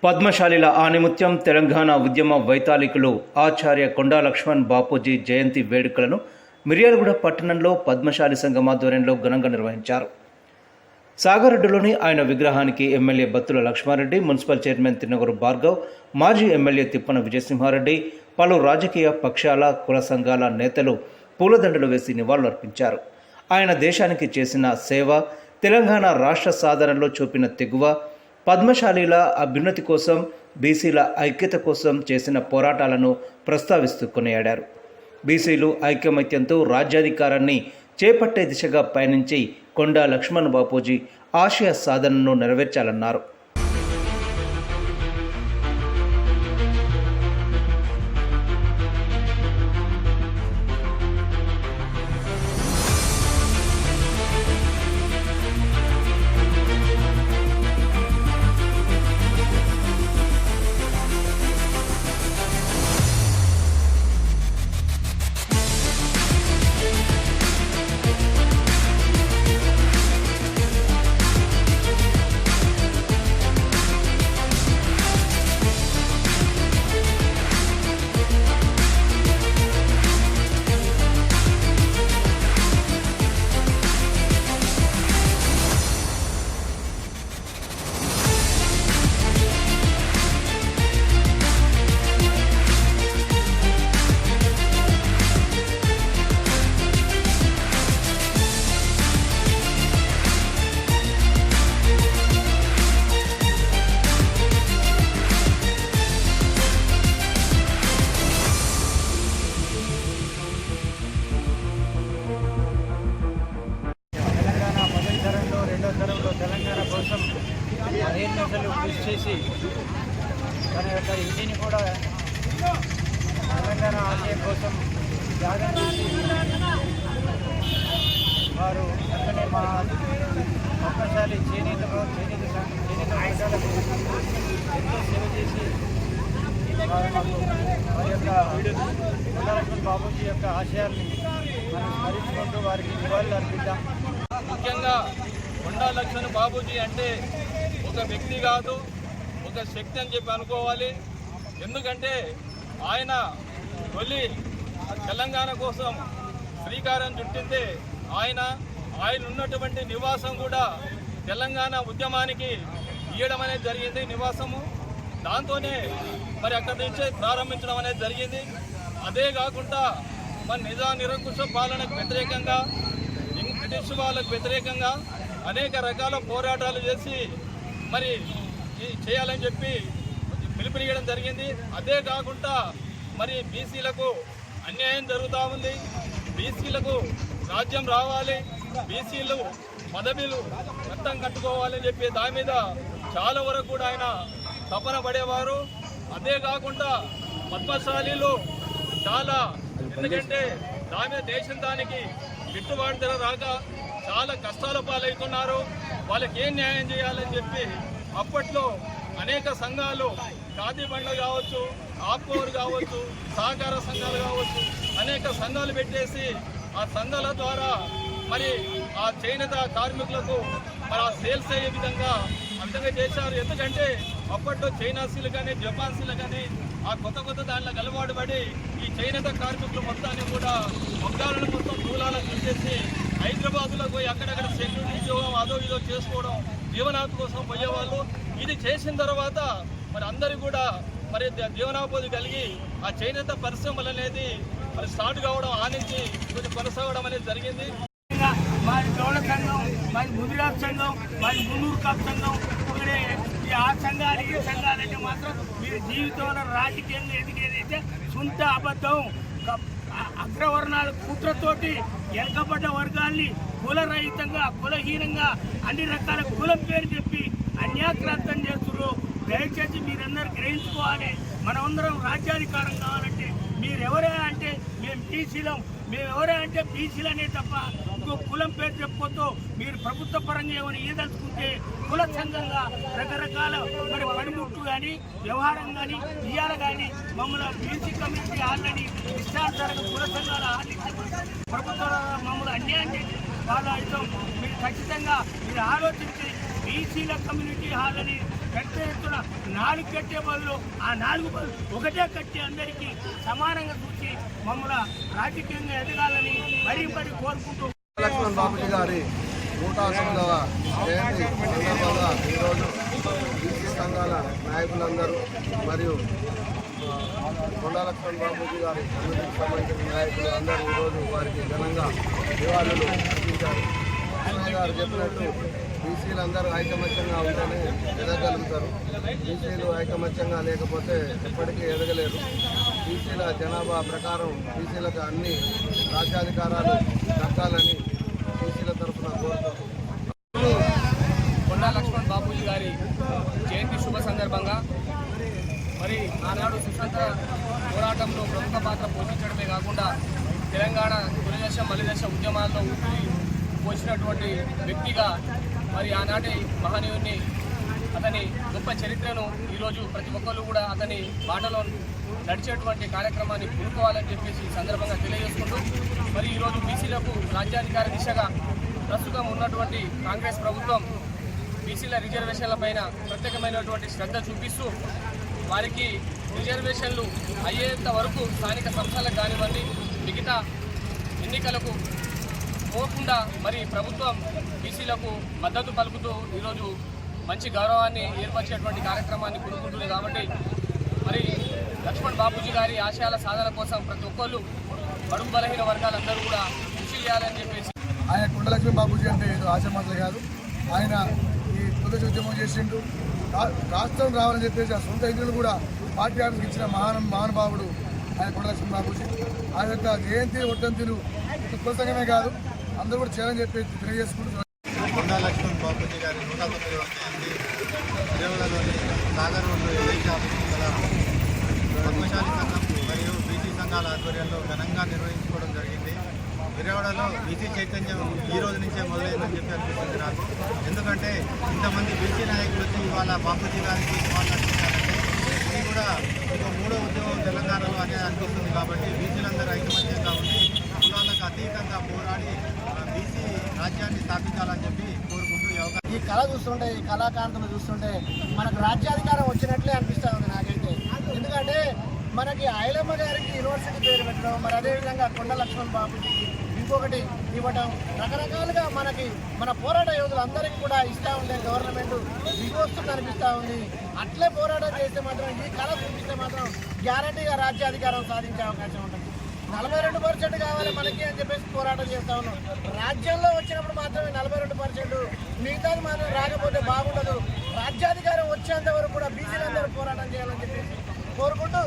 పద్మశాలిల ఆణిముత్యం తెలంగాణ ఉద్యమ వైతాళికులు ఆచార్య కొండా లక్ష్మణ్ బాపూజీ జయంతి వేడుకలను మిర్యాలగూడ పట్టణంలో పద్మశాలి సంఘం ఆధ్వర్యంలో ఘనంగా నిర్వహించారు. సాగర్రెడ్డిలోని ఆయన విగ్రహానికి MLA Battula Laxmareddy, municipal chairman Tinnaguru Bhargav, మాజీ ఎమ్మెల్యే తిప్పన విజయసింహారెడ్డి, పలు రాజకీయ పక్షాల కుల సంఘాల నేతలు పూలదండలు వేసి నివాళులర్పించారు. ఆయన దేశానికి చేసిన సేవ, తెలంగాణ రాష్ట్ర సాధనలో చూపిన తెగువ, పద్మశాలీల అభ్యున్నతి కోసం, బీసీల ఐక్యత కోసం చేసిన పోరాటాలను ప్రస్తావిస్తూ కొనియాడారు. బీసీలు ఐక్యమత్యంతో రాజ్యాధికారాన్ని చేపట్టే దిశగా పయనించి కొండా లక్ష్మణ్ బాపూజీ ఆశయ సాధనను నెరవేర్చాలన్నారు. తెలంగాణ కోసం 15 నెలలు కృషి చేసి తన యొక్క ఇంటిని కూడా తెలంగాణ ఆశయం కోసం త్యాగం చేసి వారు అక్కడే మా పద్మశాలి చేనేత వర్గాలకు ఎంతో సేవ చేసి వారి యొక్క కొండా లక్ష్మణ్ బాపూజీ యొక్క ఆశయాల్ని మనం స్మరించుకుంటూ వారికి నివాళులు అర్పిద్దాం. ముఖ్యంగా కొండా లక్ష్మణ్ బాపూజీ అంటే ఒక వ్యక్తి కాదు, ఒక శక్తి అని చెప్పి అనుకోవాలి. ఎందుకంటే ఆయన తొలి తెలంగాణ కోసం శ్రీకారం చుట్టిందే ఆయన ఉన్నటువంటి నివాసం కూడా తెలంగాణ ఉద్యమానికి ఇవ్వడం అనేది జరిగింది. నివాసము దాంతోనే మరి అక్కడి నుంచే ప్రారంభించడం అనేది జరిగింది. అదే కాకుండా మన నిరంకుశ పాలనకు వ్యతిరేకంగా, బ్రిటిష్ వాళ్ళకు వ్యతిరేకంగా అనేక రకాల పోరాటాలు చేసి మరి చేయాలని చెప్పి పిలుపునియడం జరిగింది. అదే కాకుండా మరి బీసీలకు అన్యాయం జరుగుతూ ఉంది, బీసీలకు రాజ్యం రావాలి, బీసీలు పదవిలు రక్తం కట్టుకోవాలని చెప్పి దాని మీద చాలా వరకు కూడా ఆయన తపన పడేవారు. అదే కాకుండా పద్మశాలీలు చాలా, ఎందుకంటే దాని దేశం దానికి గిట్టుబాటు ధర రాక చాలా కష్టాల పాలవుతున్నారు. వాళ్ళకి ఏం న్యాయం చేయాలని చెప్పి అప్పట్లో అనేక సంఘాలు, ఖాదీ బండ్లు కావచ్చు, ఆప్కోర్ కావచ్చు, సహకార సంఘాలు కావచ్చు, అనేక సంఘాలు పెట్టేసి ఆ సంఘాల ద్వారా మరి ఆ చేనేత కార్మికులకు మరి ఆ సేల్స్ అయ్యే విధంగా అంతగా చేశారు. ఎందుకంటే అప్పట్లో చైనాసీలు కానీ, జపాన్సీలు కానీ ఆ కొత్త దాంట్లో అలవాటు పడి ఈ చేనేత కార్మికులు మొత్తాన్ని కూడా మొగ్గాలను మొత్తం దూలాలకు చూసేసి హైదరాబాద్లో పోయి అక్కడక్కడ సెక్యూరిటీ ఉద్యోగం అదో ఇదో చేసుకోవడం, జీవనాధి కోసం పోయేవాళ్ళు. ఇది చేసిన తర్వాత మరి అందరూ కూడా మరి జీవనోపాధి కలిగి ఆ చేనేత పరిశ్రమలు అనేది మరి స్టార్ట్ కావడం, ఆ నుంచి కొంచెం కొనసాగడం అనేది జరిగింది. మాది గౌడ సంఘం, మాది ముదిరాజ్ సంఘం, మాది మున్నూరు కాపు సంఘం, ఒకటే ఆ సంఘాలు ఈ సంఘాలంటే మాత్రం మీరు జీవితంలో రాజకీయంగా ఎదిగేదైతే సొంత అబద్ధం. అగ్రవర్ణాల కుట్రతోటి వెనకబడ్డ వర్గాల్ని కులరహితంగా, కులహీనంగా అన్ని రకాల కులం పేరు చెప్పి అన్యాక్రాంతం చేస్తున్నారు. దయచేసి మీరందరూ గ్రహించుకోవాలి. మనమందరం రాజ్యాధికారం కావాలంటే మీరెవరే అంటే మేము బీసీలం, మేమెవరే అంటే బీసీలనే తప్ప ఇంకో కులం పేరు చెప్పుకోతో మీరు ప్రభుత్వ పరంగా ఏమైనా ఏదలుచుకుంటే కుల సంఘంగా రకరకాల మరి పనిముట్లు కానీ, వ్యవహారం కానీ, ఇయ్యాల కానీ మమ్మల్ని బీసీ కమ్యూనిటీ హాల్ని ఇష్టానుసారంగా కుల సంఘాల హాల్ని ప్రభుత్వ మమ్మల్ని అన్యాయం చేసి వాళ్ళ అయితే మీరు ఖచ్చితంగా మీరు ఆలోచించి బీసీల కమ్యూనిటీ హాల్ అని పెద్ద ఎత్తున 4 కట్టే బదులు ఆ 4 బదులు ఒకటే కట్టి అందరికీ సమానంగా చూసి మమ్మల్ని రాజకీయంగా ఎదగాలని మరీ కోరుకుంటూ లక్ష్మణ్ బాపూజీ గారి 108వ జయంతి సందర్భంగా ఈరోజు బీసీ సంఘాల నాయకులందరూ మరియు కొండా లక్ష్మణ్ బాపూజీ గారి అభివృద్ధికి సంబంధించిన నాయకులు అందరూ ఈరోజు వారికి ఘనంగా నివాళులు అర్పించారు. కృష్ణ గారు చెప్పినట్టు బీసీలందరూ ఐకమత్యంగా ఉంటేనే ఎదగలుగుతారు. బీసీలు ఐకమత్యంగా లేకపోతే ఎప్పటికీ ఎదగలేరు. బీసీల జనాభా ప్రకారం బీసీలకు అన్ని రాజ్యాధికారాలు దక్కాలని బీసీల తరఫున కోరుతారు. కొండా లక్ష్మణ్ బాపూజీ గారి జయంతి శుభ సందర్భంగా మరి ఆనాడు స్వతంత్ర పోరాటంలో ప్రముఖ పాత్ర పోషించడమే కాకుండా తెలంగాణ తొలిదశ మలిదశ ఉద్యమాల్లో పోసినటువంటి వ్యక్తిగా మరి ఆనాటి మహనీయుని అతని గొప్ప చరిత్రను ఈరోజు ప్రతి ఒక్కరు కూడా అతని బాటలో నడిచేటువంటి కార్యక్రమాన్ని పూనుకోవాలని చెప్పేసి ఈ సందర్భంగా తెలియజేసుకుంటూ మరి ఈరోజు బీసీలకు రాజ్యాధికార దిశగా ప్రస్తుతం ఉన్నటువంటి కాంగ్రెస్ ప్రభుత్వం బీసీల రిజర్వేషన్ల పైన ప్రత్యేకమైనటువంటి శ్రద్ధ చూపిస్తూ వారికి రిజర్వేషన్లు అయ్యేంత వరకు స్థానిక సంస్థలకు కానివ్వండి మిగతా ఎన్నికలకు పోకుండా మరి ప్రభుత్వం బీసీలకు మద్దతు పలుకుతూ ఈరోజు మంచి గౌరవాన్ని ఏర్పరిచేటువంటి కార్యక్రమాన్ని కోరుకుంటుంది. కాబట్టి మరి లక్ష్మణ్ బాపూజీ గారి ఆశయాల సాధన కోసం ప్రతి ఒక్కళ్ళు బడుగు బలహీన వర్గాలందరూ కూడా కృషి చేయాలని చెప్పేసి ఆయన కొండా లక్ష్మణ్ బాపూజీ అంటే ఏదో ఆశమాటలు కాదు. ఆయన ఈ తొలి ఉద్యమం చేసిండు. రాష్ట్రం రావాలని చెప్పేసి ఆ సొంత ఇల్లులు కూడా పార్టీ ఆఫీస్కి ఇచ్చిన మహానుభావుడు ఆయన కొండా లక్ష్మణ్ బాపూజీ. ఆయన యొక్క జయంతి వర్ధంతులు కులసంగమే కాదు అందరూ కూడా చేయాలని చెప్పేసి తెలియజేసుకుంటున్నారు. కొండా లక్ష్మణ్ బాపూజీ గారి 109వ జయంతి విజయవాడలోని సాగర్ రోడ్డు ఏదైతే గల పద్మశాలి సంఘం మరియు బీసీ సంఘాల ఆధ్వర్యంలో ఘనంగా నిర్వహించుకోవడం జరిగింది. విజయవాడలో బీసీ చైతన్యం ఈ రోజు నుంచే మొదలైందని చెప్పి అనిపిస్తుంది నాకు. ఎందుకంటే ఇంతమంది బీసీ నాయకులు వచ్చి ఇవాళ బాపూజీ గారికి మాట్లాడుతున్నారంటే ఇది కూడా ఒక 3వ ఉద్యమం తెలంగాణలో అనే అనిపిస్తుంది. కాబట్టి బీసీలందరూ ఐకమత్యంగా ఉండి కులాలకు అతీతంగా పోరాడి బీసీ రాజ్యాన్ని స్థాపించాలని చెప్పి కోరుకుంటూ ఈ కళ చూస్తుంటే ఈ కళాకాంతను చూస్తుంటే మనకు రాజ్యాధికారం వచ్చినట్లే అనిపిస్తూ ఉంది నాకైతే. ఎందుకంటే మనకి ఐలమ్మ గారికి యూనివర్సిటీ పేరు పెట్టడం, మరి అదేవిధంగా కొండా లక్ష్మణ్ బాపూజీకి ఇంకొకటి ఇవ్వడం, రకరకాలుగా మనకి మన పోరాట యోధులందరికీ కూడా ఇస్తూ ఉండే గవర్నమెంట్ దిగొస్తుంది అనిపిస్తూ ఉంది. అట్లే పోరాటం చేస్తే మాత్రం ఈ కళ చూపిస్తే మాత్రం గ్యారంటీగా రాజ్యాధికారం సాధించే అవకాశం ఉంటుంది. 42% కావాలి మనకి అని చెప్పేసి పోరాటం చేస్తా ఉన్నాం. రాజ్యంలో వచ్చినప్పుడు మాత్రమే 42%, మిగతాది మాత్రం రాకపోతే బాగుండదు. రాజ్యాధికారం వచ్చేంత వరకు కూడా బీసీలందరూ పోరాటం చేయాలని చెప్పేసి కోరుకుంటూ